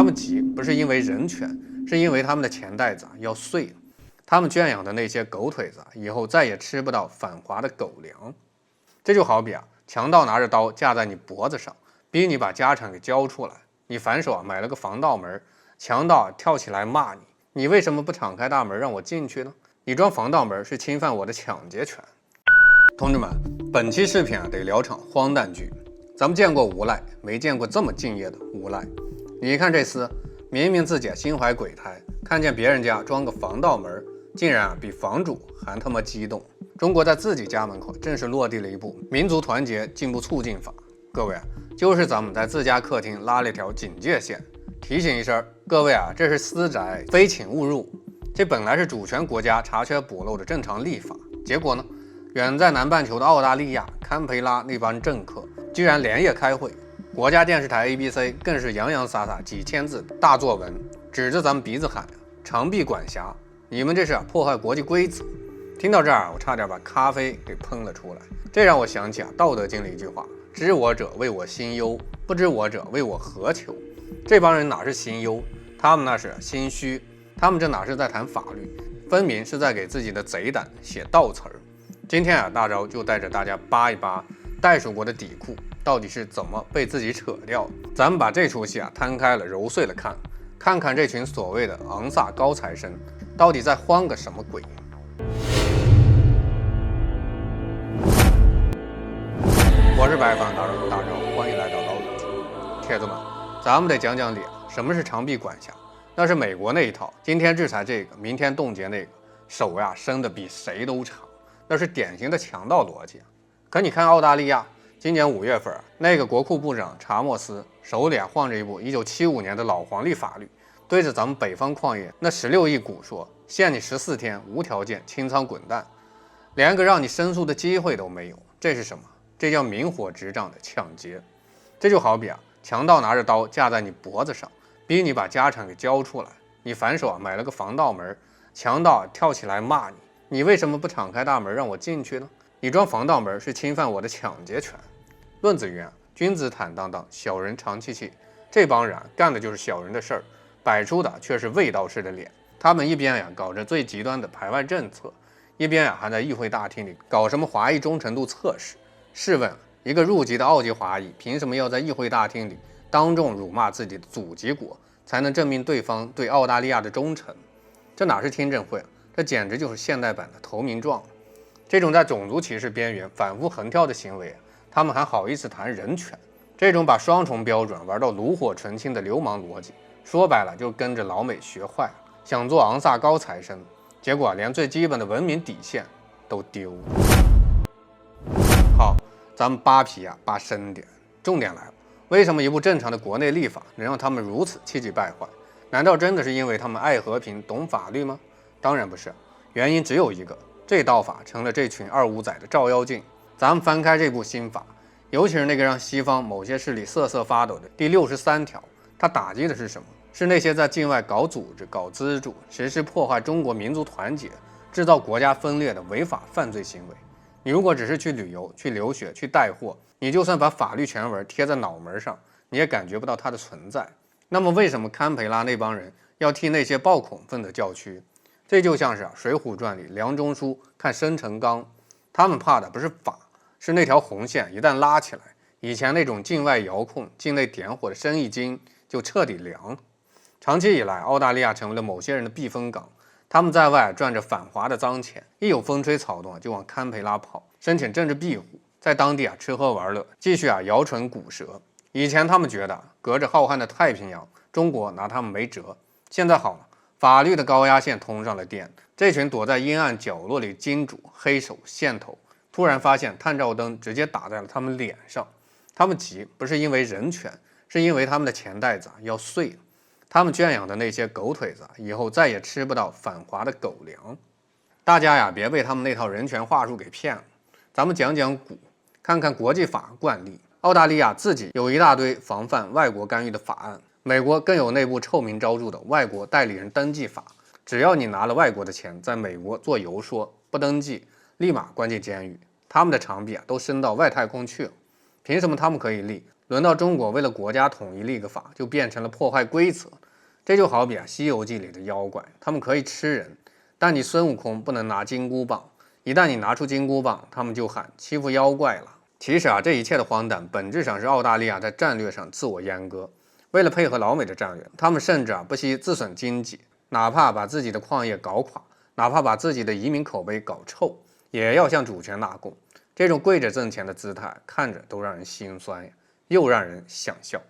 他们急不是因为人权，是因为他们的钱袋子要碎了。他们圈养的那些狗腿子以后再也吃不到反华的狗粮。这就好比强盗拿着刀架在你脖子上，逼你把家产给交出来。你反手买了个防盗门，强盗跳起来骂你，你为什么不敞开大门让我进去呢？你装防盗门是侵犯我的抢劫权。同志们，本期视频得聊场荒诞剧。咱们见过无赖，没见过这么敬业的无赖。你看这厮，明明自己心怀鬼胎，看见别人家装个防盗门，竟然比房主还他妈激动。中国在自己家门口正式落地了一部民族团结进步促进法。各位就是咱们在自家客厅拉了一条警戒线，提醒一声各位这是私宅，非请勿入。这本来是主权国家查缺补漏的正常立法，结果呢，远在南半球的澳大利亚堪培拉那帮政客居然连夜开会，国家电视台 ABC 更是洋洋洒洒几千字大作文，指着咱们鼻子喊长臂管辖，你们这是破坏国际规则。听到这儿，我差点把咖啡给喷了出来。这让我想起道德经里一句话，知我者谓我心忧，不知我者谓我何求。这帮人哪是心忧，他们那是心虚，他们这哪是在谈法律，分明是在给自己的贼胆写悼词儿。今天大招就带着大家扒一扒袋鼠国的底裤到底是怎么被自己扯掉的。咱们把这出戏摊开了揉碎了看，看看这群所谓的昂萨高材生到底在慌个什么鬼。我是白饭大招，欢迎来到老友记。铁子们，咱们得讲讲理，什么是长臂管辖？那是美国那一套，今天制裁这个，明天冻结那个，手伸得比谁都长，那是典型的强盗逻辑。可你看澳大利亚，今年5月份，那个国库部长查莫斯手里晃着一部1975年的老黄历法律，对着咱们北方矿业那16亿股说，限你14天无条件清仓滚蛋，连个让你申诉的机会都没有。这是什么？这叫明火执仗的抢劫。这就好比强盗拿着刀架在你脖子上，逼你把家产给交出来。你反手买了个防盗门，强盗跳起来骂你，你为什么不敞开大门让我进去呢？你装防盗门是侵犯我的抢劫权。论子曰君子坦荡荡，小人长戚戚。这帮人干的就是小人的事儿，摆出的却是卫道士的脸。他们一边搞着最极端的排外政策，一边还在议会大厅里搞什么华裔忠诚度测试。试问一个入籍的澳籍华裔，凭什么要在议会大厅里当众辱骂自己的祖籍国，才能证明对方对澳大利亚的忠诚？这哪是听证会，这简直就是现代版的投名状。这种在种族歧视边缘反复横跳的行为，他们还好意思谈人权？这种把双重标准玩到炉火纯青的流氓逻辑，说白了就跟着老美学坏了，想做昂萨高材生，结果连最基本的文明底线都丢了。好，咱们扒皮扒深点。重点来了，为什么一部正常的国内立法能让他们如此气急败坏？难道真的是因为他们爱和平懂法律吗？当然不是，原因只有一个，这道法成了这群二五仔的照妖镜。咱们翻开这部新法，尤其是那个让西方某些势力瑟瑟发抖的第63条，它打击的是什么？是那些在境外搞组织、搞资助、实施破坏中国民族团结、制造国家分裂的违法犯罪行为。你如果只是去旅游、去留学、去带货，你就算把法律全文贴在脑门上，你也感觉不到它的存在。那么为什么堪培拉那帮人要替那些暴恐分的教区？这就像是水浒传里梁中书看生辰纲，他们怕的不是法，是那条红线一旦拉起来，以前那种境外遥控、境内点火的生意经就彻底凉了。长期以来，澳大利亚成为了某些人的避风港。他们在外赚着反华的脏钱，一有风吹草动就往堪培拉跑，申请政治庇护，在当地吃喝玩乐，继续摇唇鼓舌。以前他们觉得隔着浩瀚的太平洋，中国拿他们没辙。现在好了，法律的高压线通上了电，这群躲在阴暗角落里金主、黑手、线头，突然发现探照灯直接打在了他们脸上。他们急不是因为人权，是因为他们的钱袋子要碎了。他们圈养的那些狗腿子以后再也吃不到反华的狗粮。大家别被他们那套人权话术给骗了。咱们讲讲股，看看国际法惯例。澳大利亚自己有一大堆防范外国干预的法案，美国更有内部臭名昭著的外国代理人登记法。只要你拿了外国的钱在美国做游说，不登记，立马关进监狱。他们的长臂都伸到外太空去了。凭什么他们可以立，轮到中国为了国家统一立个法，就变成了破坏规则。这就好比《西游记》里的妖怪，他们可以吃人，但你孙悟空不能拿金箍棒，一旦你拿出金箍棒，他们就喊欺负妖怪了。其实这一切的荒诞，本质上是澳大利亚在战略上自我阉割。为了配合老美的战略，他们甚至不惜自损经济，哪怕把自己的矿业搞垮，哪怕把自己的移民口碑搞臭，也要向主权纳贡。这种跪着挣钱的姿态，看着都让人心酸呀，又让人想笑。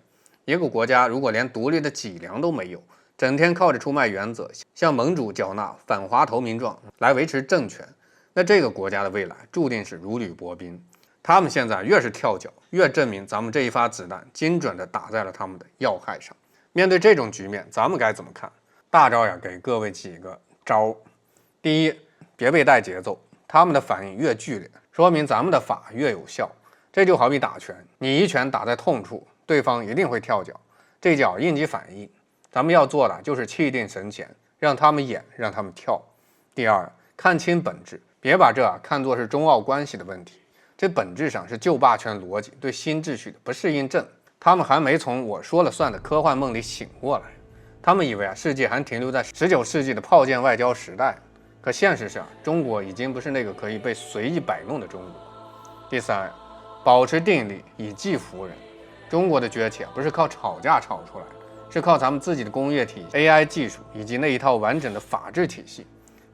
一个国家如果连独立的脊梁都没有，整天靠着出卖原则，向盟主缴纳反华投名状来维持政权，那这个国家的未来注定是如履薄冰。他们现在越是跳脚，越证明咱们这一发子弹精准地打在了他们的要害上。面对这种局面，咱们该怎么看？大招呀，给各位几个招。第一，别被带节奏，他们的反应越剧烈，说明咱们的法越有效。这就好比打拳，你一拳打在痛处，对方一定会跳脚，这叫应激反应。咱们要做的就是气定神闲，让他们演，让他们跳。第二，看清本质，别把这看作是中澳关系的问题，这本质上是旧霸权逻辑对新秩序的不适应症。他们还没从我说了算的科幻梦里醒过来，他们以为世界还停留在19世纪的炮舰外交时代，可现实上，中国已经不是那个可以被随意摆弄的中国。第三，保持定力，以技服人。中国的崛起不是靠吵架吵出来的，是靠咱们自己的工业体系、AI 技术以及那一套完整的法治体系。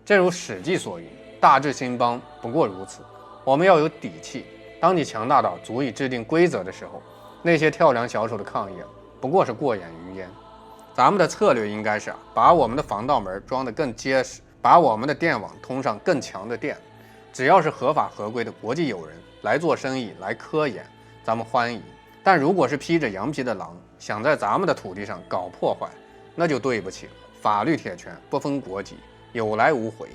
正如《史记》所云：“大治兴邦，不过如此。”我们要有底气。当你强大到足以制定规则的时候，那些跳梁小丑的抗议不过是过眼云烟。咱们的策略应该是把我们的防盗门装得更结实，把我们的电网通上更强的电。只要是合法合规的国际友人来做生意、来科研，咱们欢迎。但如果是披着羊皮的狼，想在咱们的土地上搞破坏，那就对不起了。法律铁拳不分国籍，有来无回。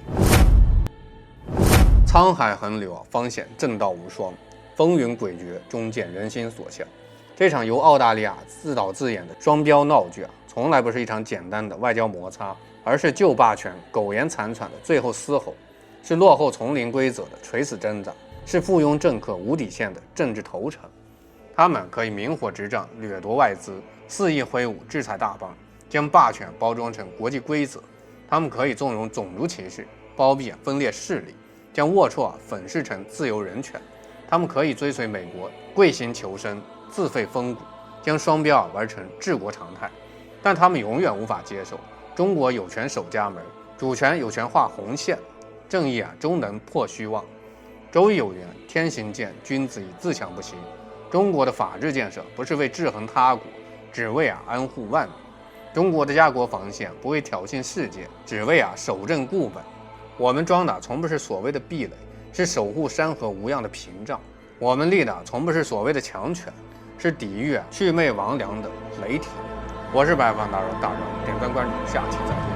沧海横流，方显正道无双；风云诡谲，终见人心所向。这场由澳大利亚自导自演的双标闹剧从来不是一场简单的外交摩擦，而是旧霸权苟延残喘的最后嘶吼，是落后丛林规则的垂死挣扎，是附庸政客无底线的政治投诚。他们可以明火执仗，掠夺外资，肆意挥舞制裁大邦，将霸权包装成国际规则；他们可以纵容种族歧视，包庇分裂势力，将龌龊粉饰成自由人权；他们可以追随美国跪行求生，自废风骨，将双标玩成治国常态。但他们永远无法接受中国有权守家门，主权有权画红线，正义终能破虚妄。周易有言：天行健，君子以自强不息。中国的法治建设不是为制衡他国，只为安护万民。中国的家国防线不为挑衅世界，只为守正固本。我们装的从不是所谓的壁垒，是守护山河无恙的屏障。我们立的从不是所谓的强权，是抵御魑魅魍魉的雷霆。我是百方达人大壮，点赞关注，下期再见。